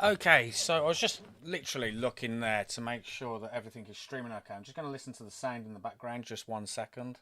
Okay, so I was just literally looking there to make sure that everything is streaming okay. I'm just going to listen to the sound in the background, just 1 second.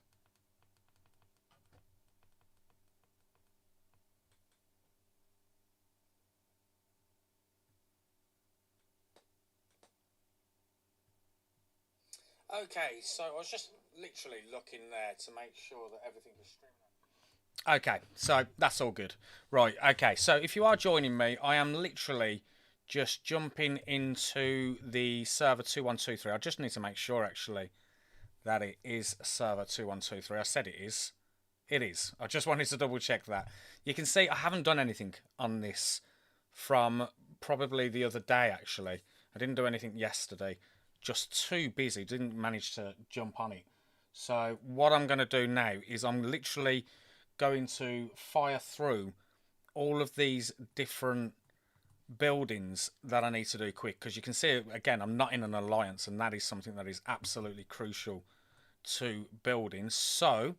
Okay, so I was just literally looking there to make sure that everything is streaming. Okay, so that's all good. Right, okay, so if you are joining me, I am literally just jumping into the server 2123. I just need to make sure actually that it is server 2123. I said it is. It is. I just wanted to double check that. You can see I haven't done anything on this from probably the other day actually. I didn't do anything yesterday. Just too busy. Didn't manage to jump on it. So what I'm going to do now is I'm literally going to fire through all of these different buildings that I need to do quick, because you can see again I'm not in an alliance, and that is something that is absolutely crucial to building. So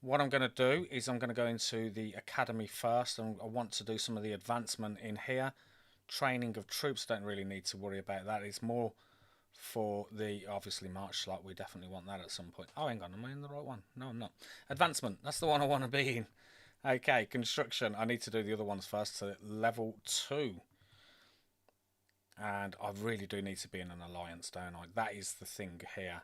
what I'm going to do is I'm going to go into the academy first, and I want to do some of the advancement in here. Training of troops, don't really need to worry about that. It's more for the obviously march slot. We definitely want that at some point. Oh, hang on, am I in the right one? No, I'm not. Advancement, that's the one I want to be in. Okay, construction, I need to do the other ones first. So level 2, and I really do need to be in an alliance, don't I? That is the thing here,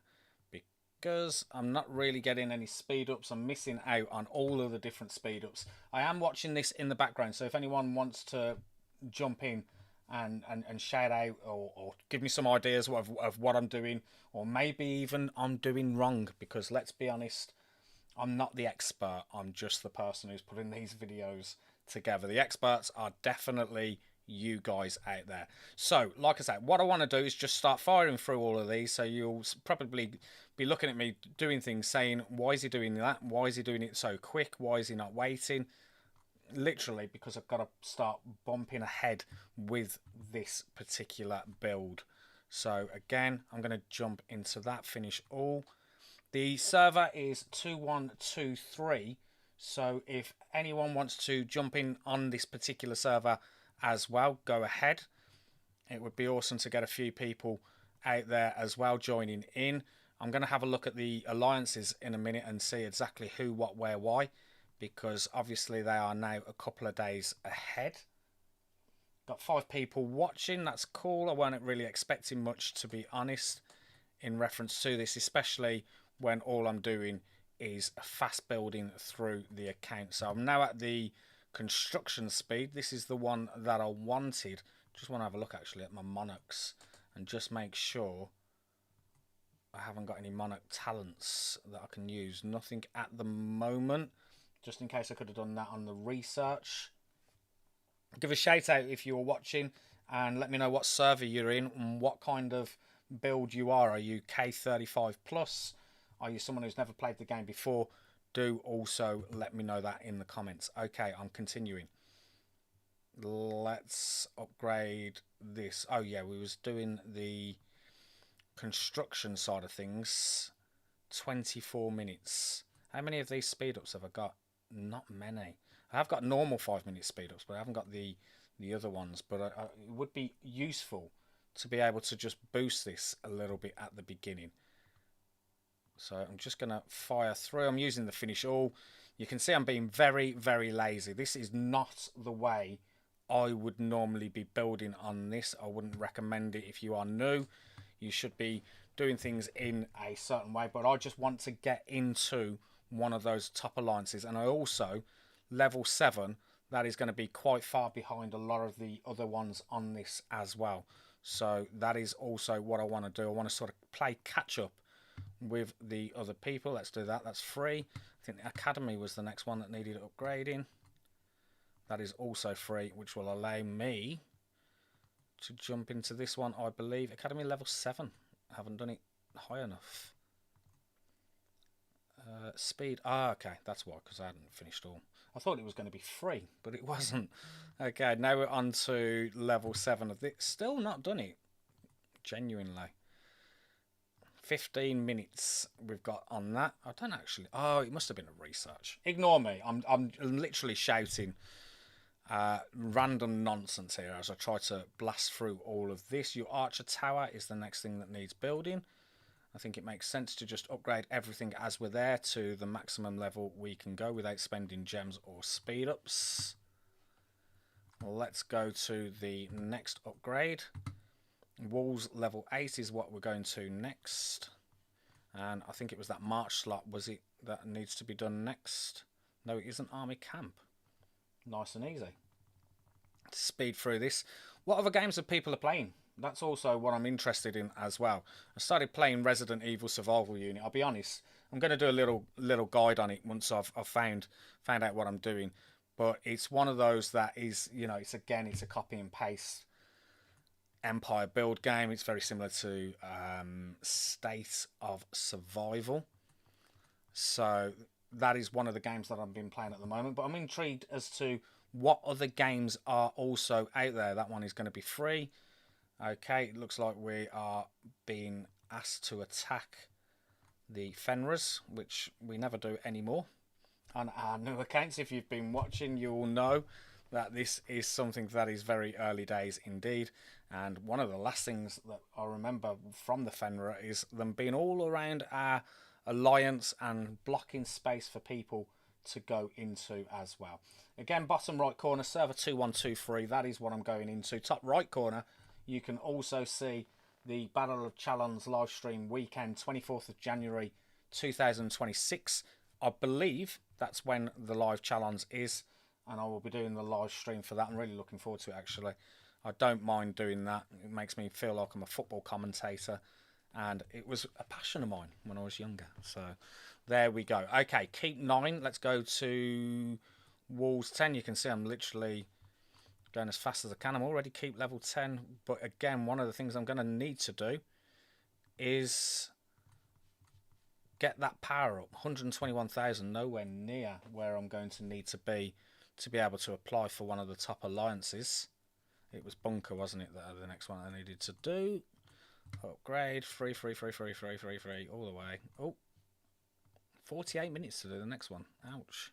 because I'm not really getting any speed ups. I'm missing out on all of the different speed ups. I am watching this in the background, so if anyone wants to jump in and shout out, or give me some ideas of what I'm doing, or maybe even I'm doing wrong, because let's be honest, I'm not the expert. I'm just the person who's putting these videos together. The experts are definitely you guys out there. So, like I said, what I want to do is just start firing through all of these. So you'll probably be looking at me doing things, saying, why is he doing that? Why is he doing it so quick? Why is he not waiting? Literally, because I've got to start bumping ahead with this particular build. So again, I'm going to jump into that, finish all. The server is 2123, so if anyone wants to jump in on this particular server as well, go ahead. It would be awesome to get a few people out there as well joining in. I'm going to have a look at the alliances in a minute and see exactly who, what, where, why, because obviously they are now a couple of days ahead. Got 5 people watching, that's cool. I weren't really expecting much, to be honest, in reference to this, especially when all I'm doing is fast building through the account. So I'm now at the construction speed. This is the one that I wanted. Just want to have a look actually at my monarchs and just make sure I haven't got any monarch talents that I can use. Nothing at the moment, just in case I could have done that on the research. Give a shout out if you're watching, and let me know what server you're in and what kind of build you are. Are you K35 plus? Are you someone who's never played the game before? Do also let me know that in the comments. Okay, I'm continuing. Let's upgrade this. Oh yeah, we was doing the construction side of things. 24 minutes. How many of these speed ups have I got? Not many. I have got normal 5-minute speed ups, but I haven't got the other ones. But it would be useful to be able to just boost this a little bit at the beginning. So I'm just going to fire through. I'm using the finish all. You can see I'm being very, very lazy. This is not the way I would normally be building on this. I wouldn't recommend it if you are new. You should be doing things in a certain way, but I just want to get into one of those top alliances. And I also, level 7, that is going to be quite far behind a lot of the other ones on this as well. So that is also what I want to do. I want to sort of play catch up with the other people. Let's do that. That's free. I think the academy was the next one that needed upgrading. That is also free, which will allow me to jump into this one, I believe. Academy level 7. I haven't done it high enough. Speed. Ah, okay. That's why, because I hadn't finished all. I thought it was going to be free, but it wasn't. Okay, now we're on to level 7 of this. Still not done it. Genuinely. 15 minutes we've got on that. I don't actually... Oh, it must have been a research. Ignore me. I'm literally shouting Random nonsense here as I try to blast through all of this. Your Archer Tower is the next thing that needs building. I think it makes sense to just upgrade everything as we're there to the maximum level we can go without spending gems or speed ups. Let's go to the next upgrade. Walls level 8 is what we're going to next. And I think it was that march slot, was it, that needs to be done next? No, it isn't. Army camp. Nice and easy. Speed through this. What other games that people are playing? That's also what I'm interested in as well. I started playing Resident Evil Survival Unit. I'll be honest, I'm going to do a little guide on it once I've found out what I'm doing. But it's one of those that is, you know, it's a copy and paste Empire build game. It's very similar to State of Survival. So that is one of the games that I've been playing at the moment. But I'm intrigued as to what other games are also out there. That one is going to be free. Okay, it looks like we are being asked to attack the Fenris, which we never do anymore. On our new accounts, if you've been watching, you will know that this is something that is very early days indeed. And one of the last things that I remember from the Fenrir is them being all around our alliance and blocking space for people to go into as well. Again, bottom right corner, server 2123, that is what I'm going into. Top right corner, you can also see the Battle of Challenge live stream weekend, 24th of January 2026. I believe that's when the live challenge is, and I will be doing the live stream for that. I'm really looking forward to it, actually. I don't mind doing that. It makes me feel like I'm a football commentator, and it was a passion of mine when I was younger. So there we go. Okay, keep 9. Let's go to walls 10. You can see I'm literally going as fast as I can. I'm already keep level 10, but again, one of the things I'm going to need to do is get that power up. 121,000, nowhere near where I'm going to need to be able to apply for one of the top alliances. It was bunker, wasn't it, that the next one I needed to do. Upgrade, free, all the way. Oh, 48 minutes to do the next one. Ouch.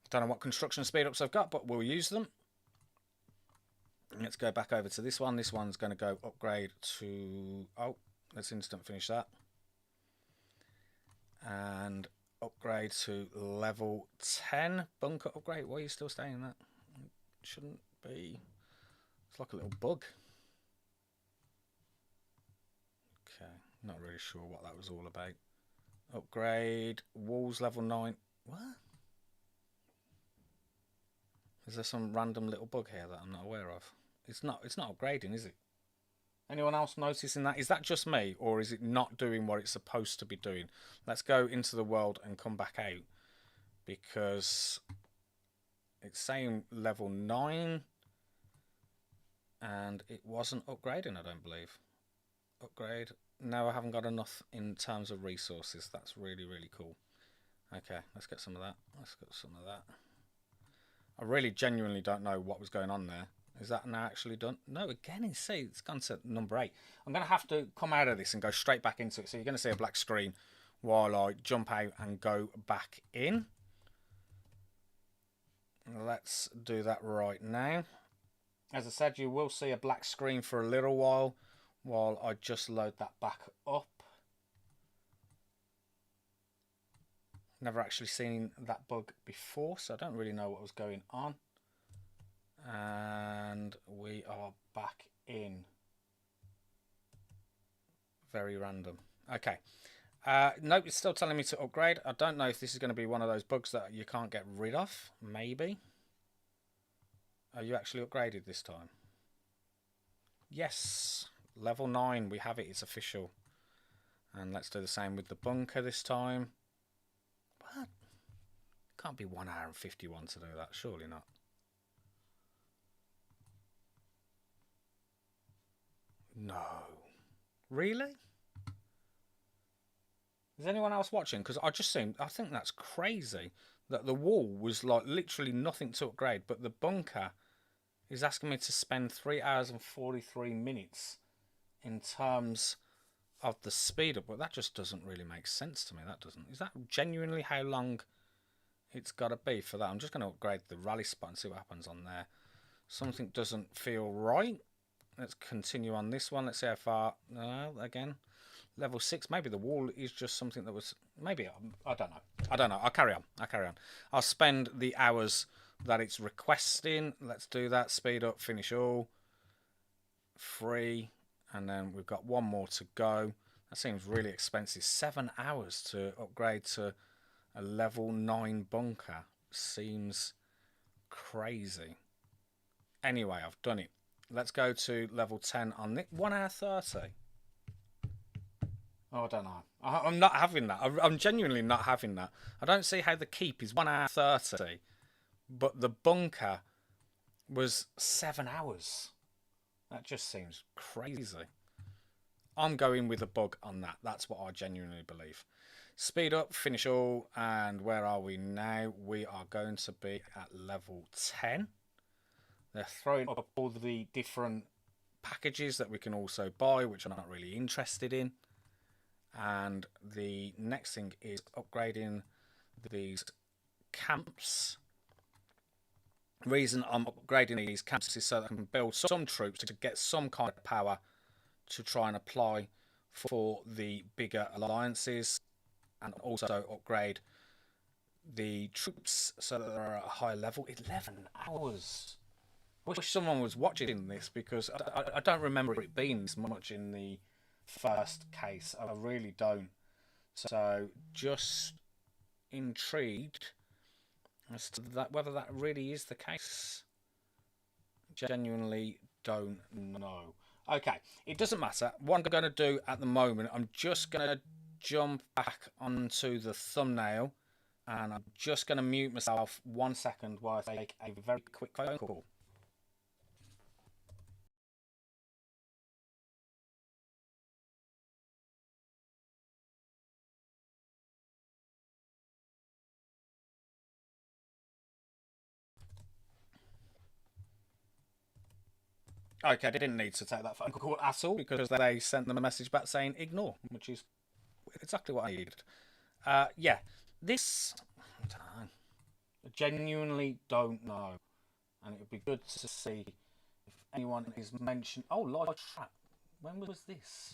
Don't know what construction speed ups I've got, but we'll use them. Let's go back over to this one. This one's going to go upgrade to... Oh, let's instant finish that. And upgrade to level 10. Bunker upgrade. Why are you still staying in that? It shouldn't be. It's like a little bug. Okay, not really sure what that was all about. Upgrade. Walls level 9. What? Is there some random little bug here that I'm not aware of? It's not upgrading, is it? Anyone else noticing that? Is that just me, or is it not doing what it's supposed to be doing? Let's go into the world and come back out, because it's saying level 9 and it wasn't upgrading, I don't believe. Upgrade. No, I haven't got enough in terms of resources. That's really, really cool. Okay, let's get some of that. Let's get some of that. I really genuinely don't know what was going on there. Is that now actually done? No, again, it's gone to number 8. I'm going to have to come out of this and go straight back into it. So you're going to see a black screen while I jump out and go back in. Let's do that right now. As I said, you will see a black screen for a little while I just load that back up. Never actually seen that bug before, so I don't really know what was going on. And we are back in. Very random. Okay. Nope, it's still telling me to upgrade. I don't know if this is going to be one of those bugs that you can't get rid of. Maybe. Are you actually upgraded this time? Yes. Level 9. We have it. It's official. And let's do the same with the bunker this time. What? Can't be 1 hour and 51 to do that. Surely not. No. Really? Is anyone else watching? Because I think that's crazy that the wall was like literally nothing to upgrade, but the bunker is asking me to spend 3 hours and 43 minutes in terms of the speed up. But that just doesn't really make sense to me. That doesn't. Is that genuinely how long it's got to be for that. I'm just going to upgrade the rally spot and see what happens on there. Something doesn't feel right. Let's continue on this one. Let's see how far. Again, level 6. Maybe the wall is just something that was. Maybe I don't know. I don't know. I'll carry on. I'll spend the hours that it's requesting. Let's do that. Speed up. Finish all. 3, and then we've got one more to go. That seems really expensive. 7 hours to upgrade to a level 9 bunker. Seems crazy. Anyway, I've done it. Let's go to level 10 on this. 1 hour 30. Oh, I don't know. I'm not having that. I'm genuinely not having that. I don't see how the keep is 1 hour 30, but the bunker was 7 hours. That just seems crazy. I'm going with a bug on that. That's what I genuinely believe. Speed up, finish all, and where are we now? We are going to be at level 10. They're throwing up all the different packages that we can also buy, which I'm not really interested in. And the next thing is upgrading these camps. The reason I'm upgrading these camps is so that I can build some troops to get some kind of power to try and apply for the bigger alliances, and also upgrade the troops so that they're at a higher level. 11 hours. I wish someone was watching this, because I don't remember it being this much in the first case. I really don't. So just intrigued as to that, whether that really is the case. Genuinely don't know. Okay, it doesn't matter. What I'm going to do at the moment, I'm just going to jump back onto the thumbnail, and I'm just going to mute myself 1 second while I take a very quick phone call. Okay, they didn't need to take that phone call at all, because they sent them a message back saying ignore, which is exactly what I needed. Yeah, this, I don't know. I genuinely don't know, and it would be good to see if anyone is mentioned. Oh, live chat. When was this?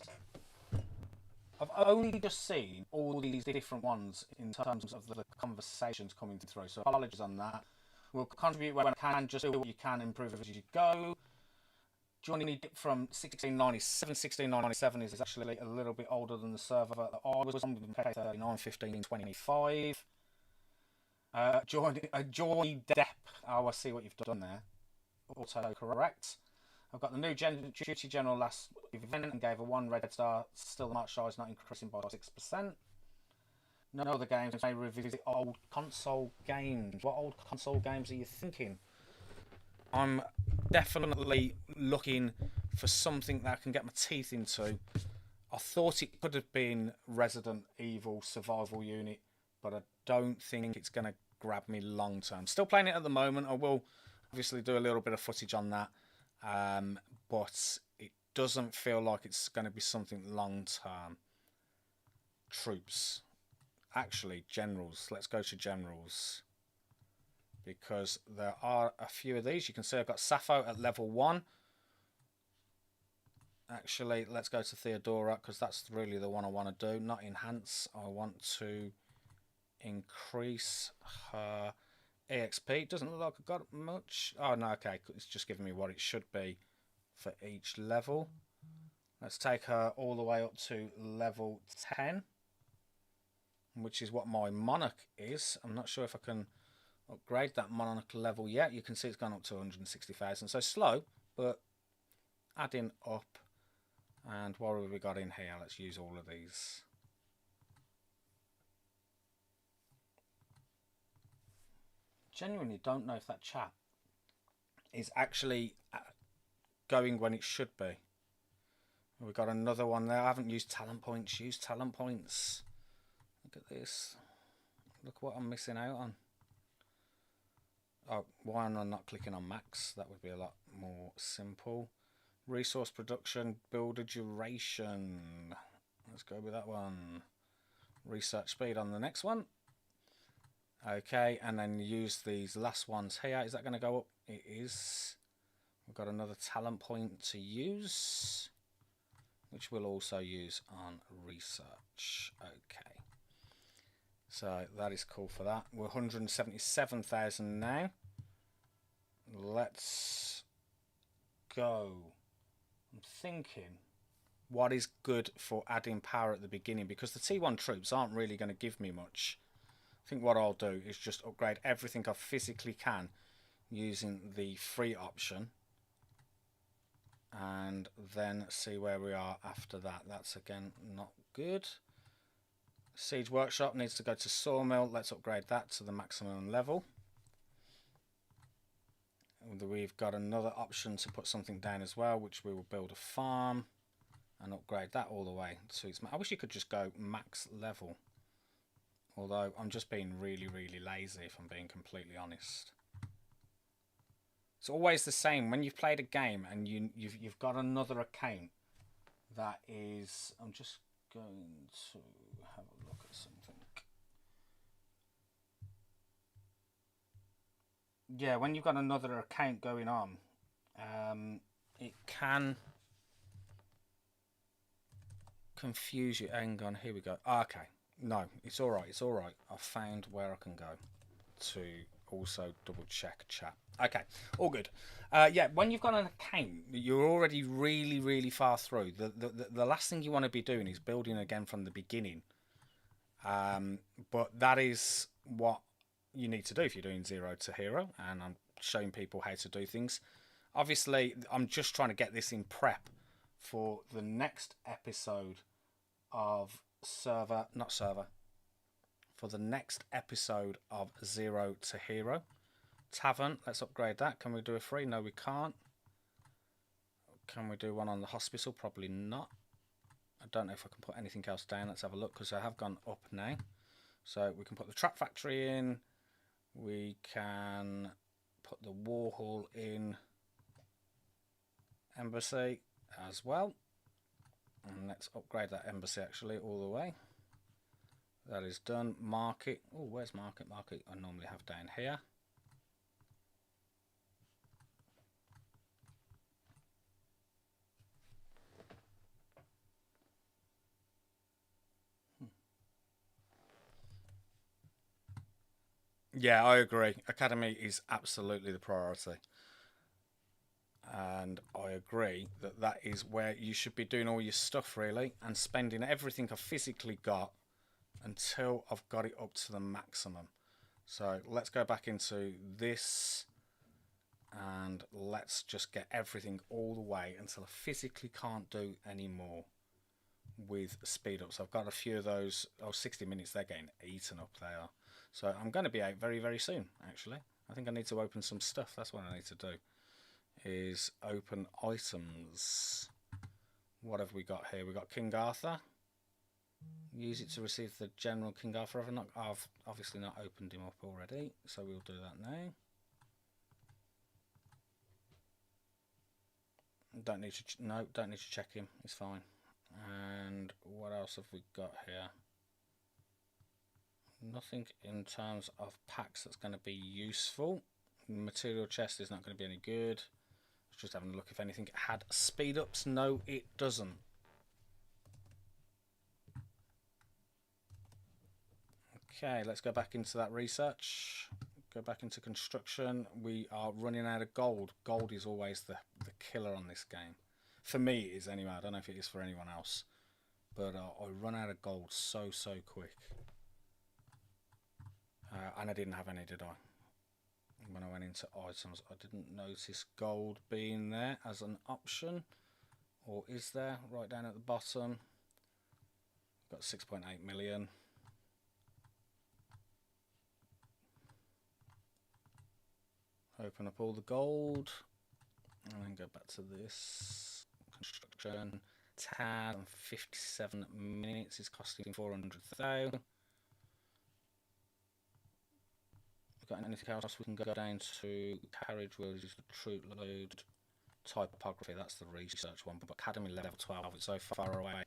I've only just seen all these different ones in terms of the conversations coming through, so apologies on that. We'll contribute when I can, just do what you can, improve as you go. Joining from 1697. 1697 is actually a little bit older than the server that I was on, K39 15 25. Joy Depp. Oh, I see what you've done there. Auto correct. I've got the new duty general last event and gave a 1 red star. Still, the march size not increasing by 6%. No other games may revisit old console games. What old console games are you thinking? I'm definitely looking for something that I can get my teeth into. I thought it could have been Resident Evil Survival Unit, but I don't think it's going to grab me long term. Still playing it at the moment. I will obviously do a little bit of footage on that, but it doesn't feel like it's going to be something long term. Troops. Actually, generals. Let's go to generals, because there are a few of these. You can see I've got Sappho at level 1. Actually, let's go to Theodora, because that's really the one I want to do. Not enhance. I want to increase her EXP. Doesn't look like I've got much. Oh, no, okay. It's just giving me what it should be for each level. Let's take her all the way up to level 10, which is what my monarch is. I'm not sure if I can upgrade that monarch level yet. You can see it's gone up to 160,000. So slow, but adding up. And what have we got in here? Let's use all of these. Genuinely don't know if that chat is actually going when it should be. We've got another one there. I haven't used talent points. Use talent points. Look at this. Look what I'm missing out on. Oh, why am I not clicking on max? That would be a lot more simple. Resource production, builder duration. Let's go with that one. Research speed on the next one. Okay, and then use these last ones here. Is that going to go up? It is. We've got another talent point to use, which we'll also use on research. Okay. So that is cool for that. We're 177,000 now. Let's go. I'm thinking what is good for adding power at the beginning, because the T1 troops aren't really going to give me much. I think what I'll do is just upgrade everything I physically can using the free option, and then see where we are after that. That's again not good. Siege Workshop needs to go to Sawmill. Let's upgrade that to the maximum level. We've got another option to put something down as well, which we will build a farm and upgrade that all the way to its. I wish you could just go max level, although I'm just being really lazy, if I'm being completely honest. It's always the same when you've played a game and you've got another account that is. I'm just going to have a look at something. Yeah, when you've got another account going on, it can confuse you. Hang on, here we go. Okay, no, it's all right. It's all right. I found where I can go to also double check chat. Okay, all good. Yeah, when you've got an account, you're already really far through. The last thing you want to be doing is building again from the beginning. But that is what you need to do if you're doing 0 to hero, and I'm showing people how to do things. Obviously, I'm just trying to get this in prep for the next episode of for the next episode of 0 to hero. Tavern, let's upgrade that. Can we do a free? No, we can't. Can we do one on the hospital? Probably not. I don't know if I can put anything else down. Let's have a look, because I have gone up now. So we can put the trap factory in. We can put the war hall in. Embassy as well. And let's upgrade that embassy actually all the way. That is done. Market. Oh, where's market? Market I normally have down here. Yeah, I agree. Academy is absolutely the priority. And I agree that that is where you should be doing all your stuff, really, and spending everything I've physically got until I've got it up to the maximum. So let's go back into this, and let's just get everything all the way until I physically can't do any more with speed ups. I've got a few of those. 60 minutes, they're getting eaten up, they are. So I'm going to be out very soon, actually. I think I need to open some stuff. That's what I need to do, is open items. What have we got here? We've got King Arthur. Use it to receive the General King Arthur. I've obviously not opened him up already, so we'll do that now. Don't need to check him. It's fine. And what else have we got here? Nothing in terms of packs that's going to be useful. Material chest is not going to be any good. Just having a look if anything had speed ups. No, it doesn't. Okay, let's go back into that research. Go back into construction. We are running out of gold. Gold is always the killer on this game. For me, it is anyway. I don't know if it is for anyone else. But I run out of gold so quick. And I didn't have any, did I? When I went into items, I didn't notice gold being there as an option. Or is there? Right down at the bottom. Got 6.8 million. Open up all the gold. And then go back to this. Construction. Tab. 57 minutes is costing 400,000. Got anything else? We can go down to carriage wheels, the troop load, typography. That's the research one, but academy level 12. It's so far away.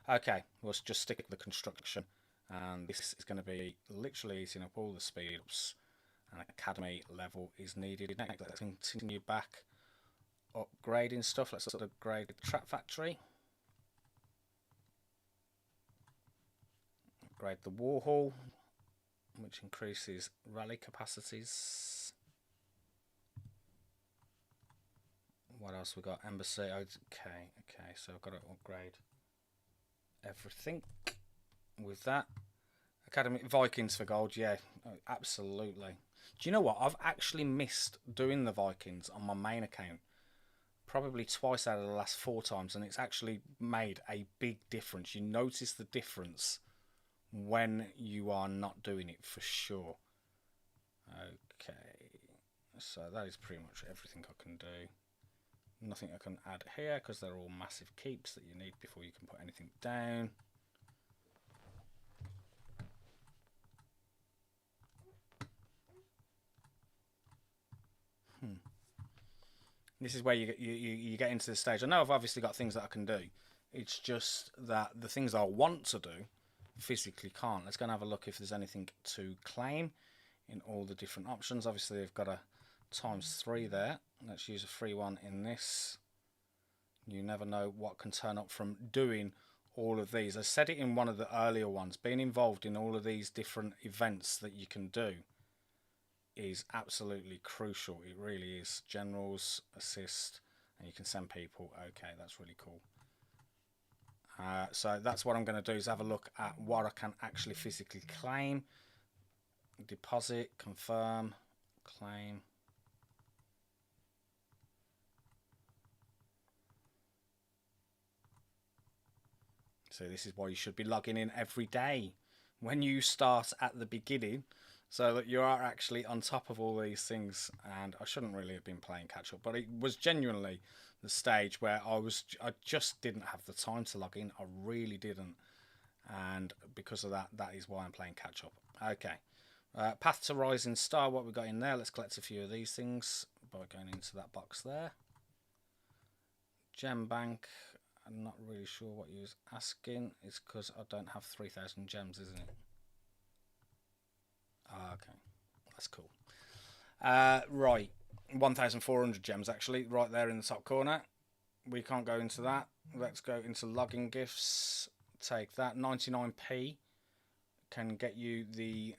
Okay, we'll just stick with the construction, and this is going to be literally eating up all the speed ups, and academy level is needed next. Let's continue back upgrading stuff. Let's upgrade the trap factory, upgrade the war hall, which increases rally capacities. What else we got? Embassy. Okay, so I've got to upgrade everything with that. Academy Vikings for gold, yeah, absolutely. Do you know what? I've actually missed doing the Vikings on my main account probably twice out of the last 4 times, and it's actually made a big difference. You notice the difference when you are not doing it, for sure. Okay, so that is pretty much everything I can do. Nothing I can add here because they're all massive keeps that you need before you can put anything down. This is where you get into the stage. I know I've obviously got things that I can do. It's just that the things I want to do physically can't. Let's go and have a look if there's anything to claim in all the different options. Obviously, they've got a ×3 there. Let's use a free one in this. You never know what can turn up from doing all of these. I said it in one of the earlier ones. Being involved in all of these different events that you can do is absolutely crucial. It really is. Generals, assist, and you can send people. Okay, that's really cool. So that's what I'm going to do, is have a look at what I can actually physically claim. Deposit, confirm, claim. So this is why you should be logging in every day when you start at the beginning, so that you are actually on top of all these things. And I shouldn't really have been playing catch up, but it was genuinely the stage where I just didn't have the time to log in. I really didn't, and because of that is why I'm playing catch up. Okay, path to rising star, what we got in there. Let's collect a few of these things by going into that box there. Gem bank, I'm not really sure what you was asking. It's because I don't have 3,000 gems, isn't it? Okay, that's cool. Right, 1,400 gems actually, right there in the top corner. We can't go into that. Let's go into logging gifts. Take that. 99p can get you the...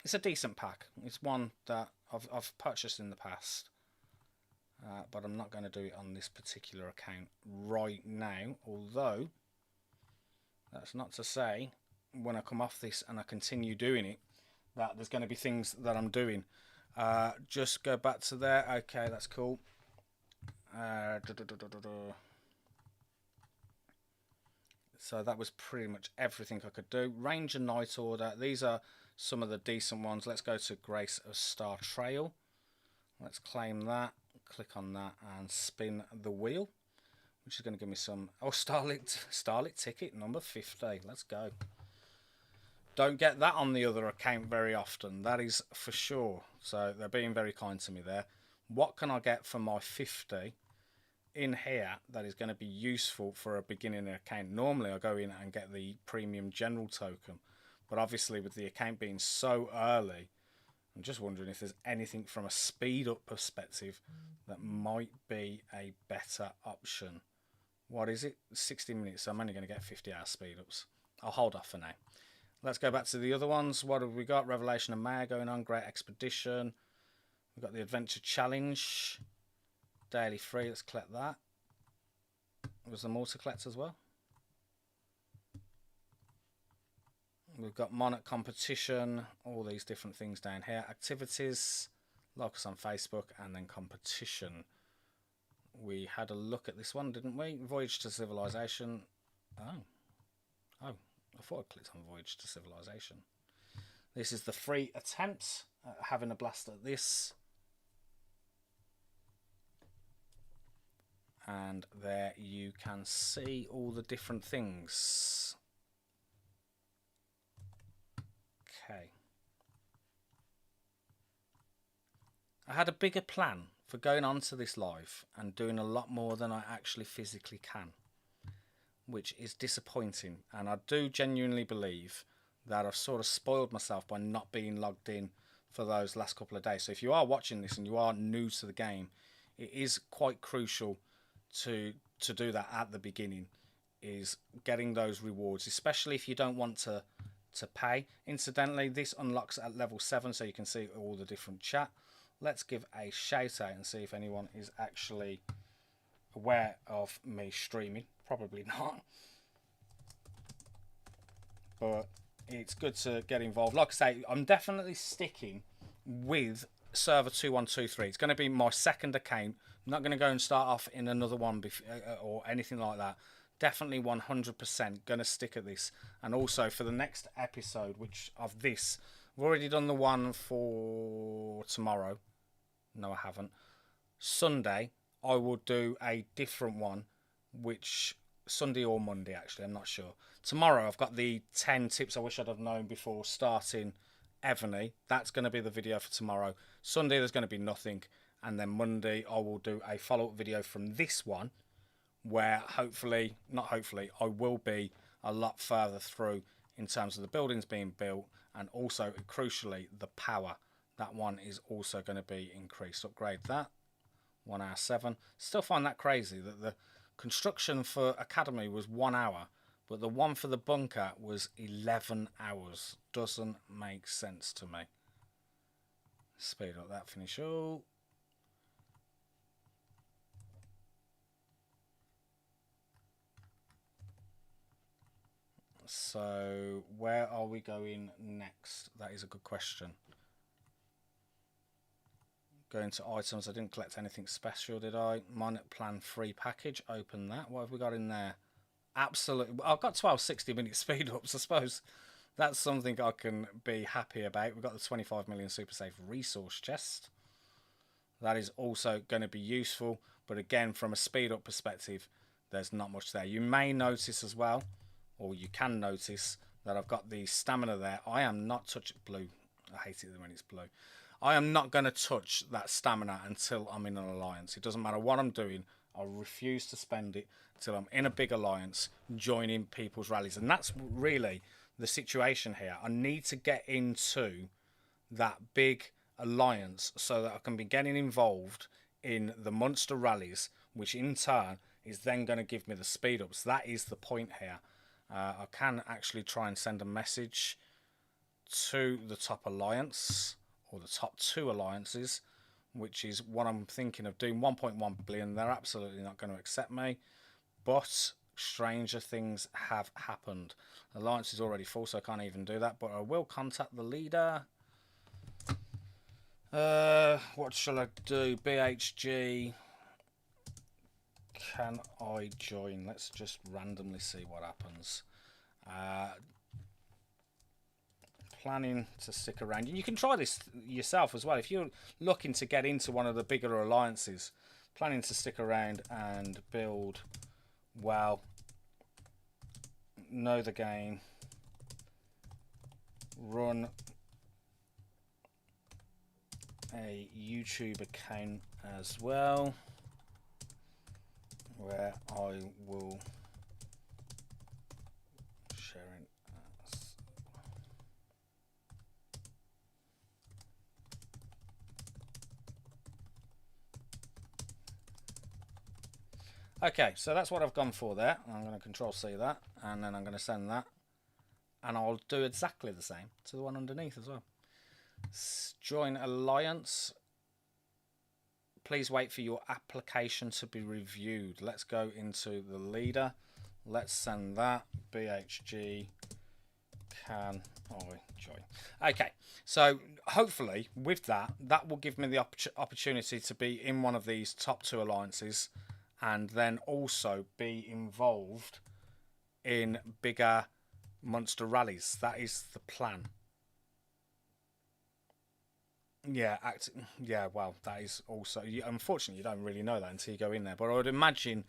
It's a decent pack. It's one that I've purchased in the past, but I'm not going to do it on this particular account right now. Although that's not to say when I come off this and I continue doing it, that there's going to be things that I'm doing. Just go back to there. Okay, that's cool. So that was pretty much everything I could do. Ranger Night Order. These are some of the decent ones. Let's go to Grace of Star Trail. Let's claim that. Click on that and spin the wheel, which is going to give me some... Oh, Starlit ticket number 50. Let's go. Don't get that on the other account very often, that is for sure. So they're being very kind to me there. What can I get for my 50 in here that is going to be useful for a beginning account? Normally I go in and get the premium general token, but obviously with the account being so early, I'm just wondering if there's anything from a speed up perspective that might be a better option. What is it? 60 minutes, so I'm only going to get 50-hour speed ups. I'll hold off for now. Let's go back to the other ones. What have we got? Revelation of Maya going on. Great Expedition. We've got the Adventure Challenge. Daily free. Let's collect that. Was there more to collect as well? We've got Monarch Competition. All these different things down here. Activities. Like us on Facebook. And then competition. We had a look at this one, didn't we? Voyage to Civilization. Oh. I thought I clicked on Voyage to Civilization. This is the free attempt at having a blast at this. And there you can see all the different things. Okay. I had a bigger plan for going on to this live and doing a lot more than I actually physically can, which is disappointing. And I do genuinely believe that I've sort of spoiled myself by not being logged in for those last couple of days. So if you are watching this and you are new to the game, it is quite crucial to do that at the beginning, is getting those rewards, especially if you don't want to pay. Incidentally, this unlocks at level 7, so you can see all the different chat. Let's give a shout out and see if anyone is actually aware of me streaming. Probably not, but it's good to get involved. Like I say, I'm definitely sticking with server 2123. It's going to be my second account. I'm not going to go and start off in another one or anything like that. Definitely 100% going to stick at this. And also for the next episode, which of this, I've already done the one for tomorrow. No, I haven't. Sunday, I will do a different one, which Sunday or Monday, actually, I'm not sure. Tomorrow, I've got the 10 tips I wish I'd have known before starting Evony. That's going to be the video for tomorrow. Sunday, there's going to be nothing. And then Monday, I will do a follow-up video from this one, where hopefully, not hopefully, I will be a lot further through in terms of the buildings being built, and also, crucially, the power. That one is also going to be increased. Upgrade that. 1 hour 7. Still find that crazy that the construction for Academy was 1 hour, but the one for the bunker was 11 hours. Doesn't make sense to me. Speed up that finish all. So where are we going next? That is a good question. Going to items. I didn't collect anything special, did I? Minute plan free package. Open that. What have we got in there? Absolutely. I've got 12 60-minute speed ups. I suppose that's something I can be happy about. We've got the 25 million super safe resource chest. That is also going to be useful. But again, from a speed up perspective, there's not much there. You may notice as well, or you can notice, that I've got the stamina there. I am not touching blue. I hate it when it's blue. I am not going to touch that stamina until I'm in an alliance. It doesn't matter what I'm doing. I refuse to spend it until I'm in a big alliance, joining people's rallies. And that's really the situation here. I need to get into that big alliance so that I can be getting involved in the monster rallies, which in turn is then going to give me the speed ups. That is the point here. I can actually try and send a message to the top alliance, or the top 2 alliances, which is what I'm thinking of doing. 1.1 billion, they're absolutely not going to accept me, but stranger things have happened. Alliance is already full, so I can't even do that, but I will contact the leader. What shall I do? BHG, can I join? Let's just randomly see what happens. Planning to stick around. You can try this yourself as well. If you're looking to get into one of the bigger alliances, planning to stick around and build well, know the game, run a YouTube account as well, where I will share it. Okay, so that's what I've gone for there. I'm going to Control C that, and then I'm going to send that, and I'll do exactly the same to the one underneath as well. Join alliance. Please wait for your application to be reviewed. Let's go into the leader. Let's send that. BHG, can I join? Okay, so hopefully with that, that will give me the opportunity to be in one of these top 2 alliances, and then also be involved in bigger monster rallies. That is the plan. Yeah, well, that is also... Unfortunately, you don't really know that until you go in there. But I would imagine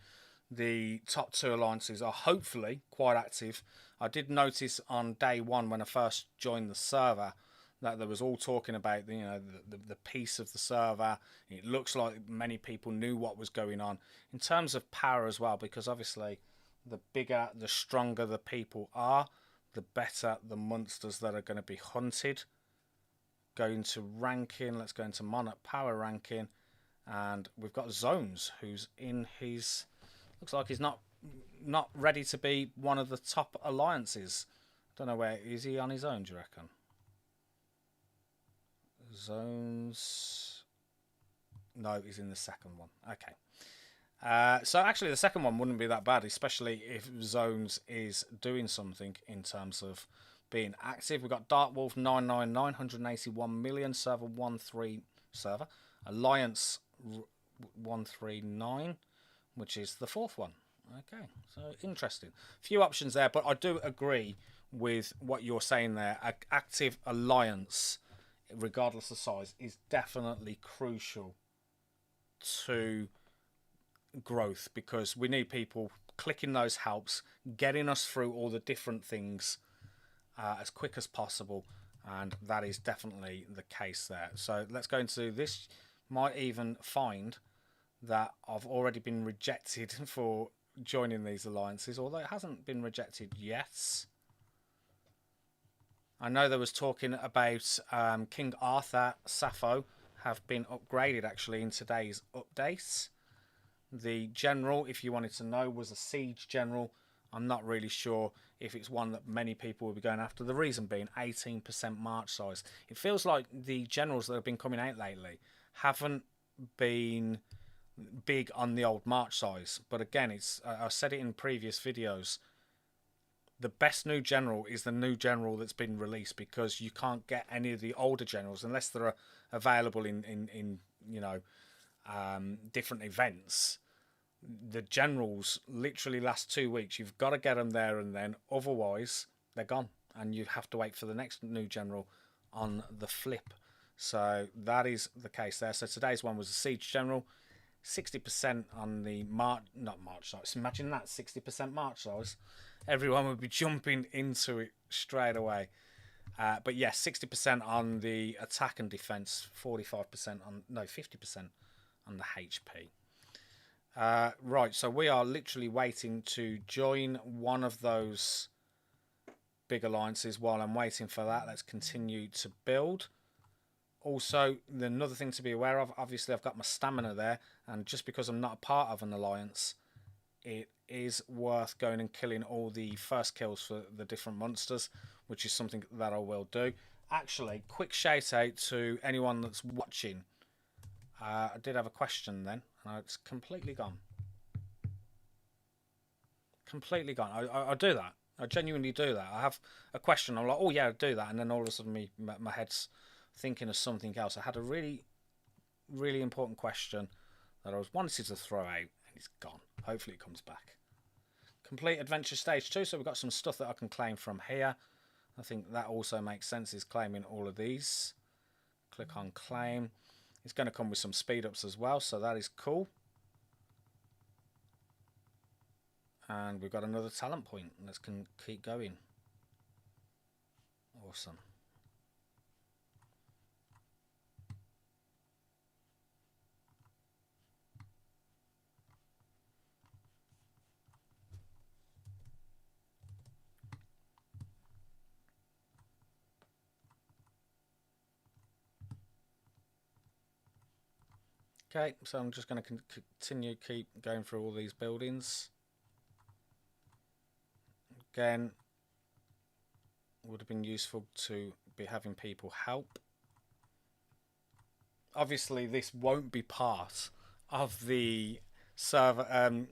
the top 2 alliances are hopefully quite active. I did notice on day 1 when I first joined the server that there was all talking about the peace of the server. It looks like many people knew what was going on in terms of power as well, because obviously the bigger, the stronger the people are, the better the monsters that are going to be hunted. Go into ranking. Let's go into Monarch Power ranking. And we've got Zones, who's in his... Looks like he's not ready to be one of the top alliances. Don't know where... Is he on his own, do you reckon? Zones... No, he's in the second one. Okay. So actually the second one wouldn't be that bad, especially if Zones is doing something in terms of being active. We've got Dark Wolf 999, 181 million, server 13 server. Alliance 139, which is the fourth one. Okay, so interesting. Few options there, but I do agree with what you're saying there. Active alliance, regardless of size, is definitely crucial to growth, because we need people clicking those helps, getting us through all the different things as quick as possible, and that is definitely the case there. So let's go into this. Might even find that I've already been rejected for joining these alliances, although it hasn't been rejected yet. I know there was talking about King Arthur Sappho have been upgraded actually in today's update. The general, if you wanted to know, was a siege general. I'm not really sure if it's one that many people will be going after. The reason being 18% march size. It feels like the generals that have been coming out lately haven't been big on the old march size. But again, it's I said it in previous videos. The best new general is the new general that's been released, because you can't get any of the older generals unless they're available in you know, different events. The generals literally last 2 weeks. You've got to get them there and then, otherwise they're gone, and you have to wait for the next new general on the flip. So that is the case there. So today's one was a siege general, 60% on the march size. Imagine that, 60% march size. Everyone would be jumping into it straight away. But yes, 60% on the attack and defense, 45% on 50% on the HP. Right, so we are literally waiting to join one of those big alliances. While I'm waiting for that, let's continue to build. Also, another thing to be aware of, obviously I've got my stamina there, and just because I'm not a part of an alliance, it is worth going and killing all the first kills for the different monsters, which is something that I will do. Actually, quick shout out to anyone that's watching. I did have a question then, and it's completely gone. Completely gone. I do that. I genuinely do that. I have a question. I'm like, oh yeah, I'll do that, and then all of a sudden my head's thinking of something else. I had a really, really important question that I was wanted to throw out, and it's gone. Hopefully it comes back. Complete adventure stage 2. So we've got some stuff that I can claim from here. I think that also makes sense, is claiming all of these. Click on claim. It's going to come with some speed ups as well, so that is cool. And we've got another talent point. Let's keep going. Awesome. Okay, so I'm just going to continue keep going through all these buildings. Again, would have been useful to be having people help. Obviously, this won't be part of the server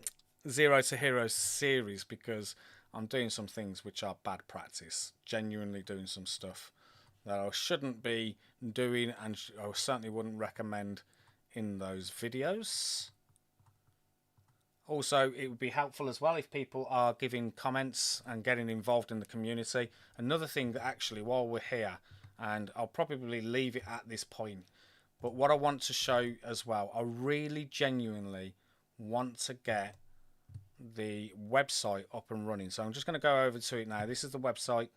Zero to Hero series, because I'm doing some things which are bad practice. Genuinely doing some stuff that I shouldn't be doing, and I certainly wouldn't recommend in those videos. Also, it would be helpful as well if people are giving comments and getting involved in the community. Another thing that actually, while we're here, and I'll probably leave it at this point, but what I want to show as well, I really genuinely want to get the website up and running. So I'm just going to go over to it now. This is the website,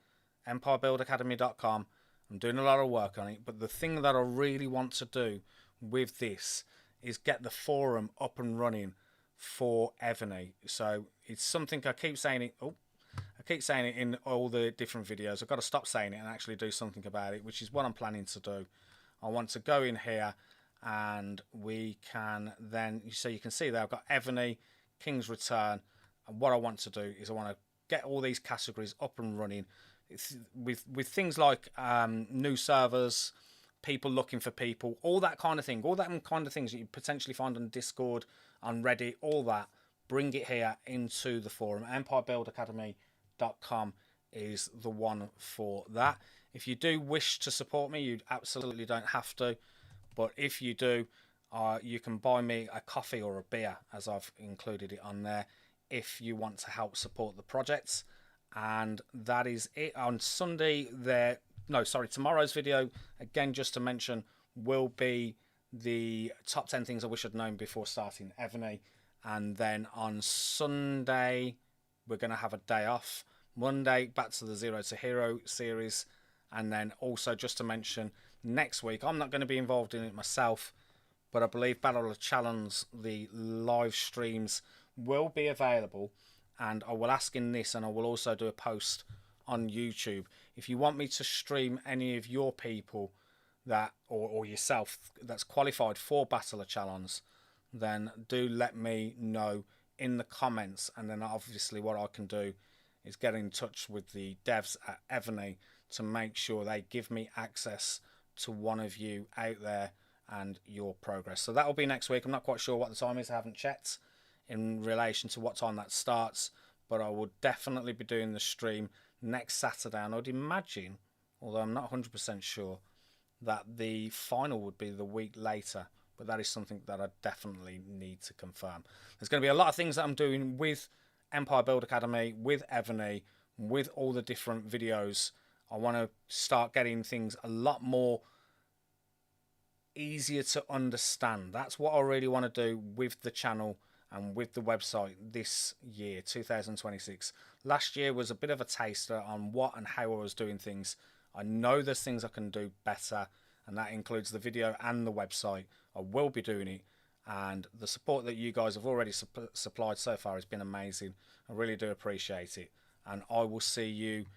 empirebuildacademy.com. I'm doing a lot of work on it, but the thing that I really want to do with this is get the forum up and running for Evony. So it's something I keep saying it. Oh, I I keep saying it in all the different videos. I've got to stop saying it and actually do something about it, which is what I'm planning to do. I want to go in here and we can then, so you can see there I've got Evony, King's Return, and what I want to do is I want to get all these categories up and running with things like new servers, people looking for people, all that kind of thing, all that kind of things that you potentially find on Discord, on Reddit, all that. Bring it here into the forum. EmpireBuildAcademy.com is the one for that. If you do wish to support me, you absolutely don't have to, but if you do, you can buy me a coffee or a beer, as I've included it on there, if you want to help support the projects. And that is it. On Sunday, tomorrow's video, again, just to mention, will be the top 10 things I wish I'd known before starting Evony. And then on Sunday, we're going to have a day off. Monday, back to the Zero to Hero series. And then also, just to mention, next week, I'm not going to be involved in it myself, but I believe Battle of the Challenge, the live streams, will be available. And I will ask in this, and I will also do a post on YouTube. If you want me to stream any of your people that, or yourself, that's qualified for Battle of Challenge, then do let me know in the comments. And then obviously what I can do is get in touch with the devs at Evony to make sure they give me access to one of you out there and your progress. So that will be next week. I'm not quite sure what the time is. I haven't checked in relation to what time that starts, but I will definitely be doing the stream next Saturday. And I'd imagine, although I'm not 100% sure, that the final would be the week later, but that is something that I definitely need to confirm. There's going to be a lot of things that I'm doing with Empire Build Academy, with Evony, with all the different videos. I want to start getting things a lot more easier to understand. That's what I really want to do with the channel and with the website this year, 2026. Last year was a bit of a taster on what and how I was doing things. I know there's things I can do better, and that includes the video and the website. I will be doing it, and the support that you guys have already supplied so far has been amazing. I really do appreciate it, and I will see you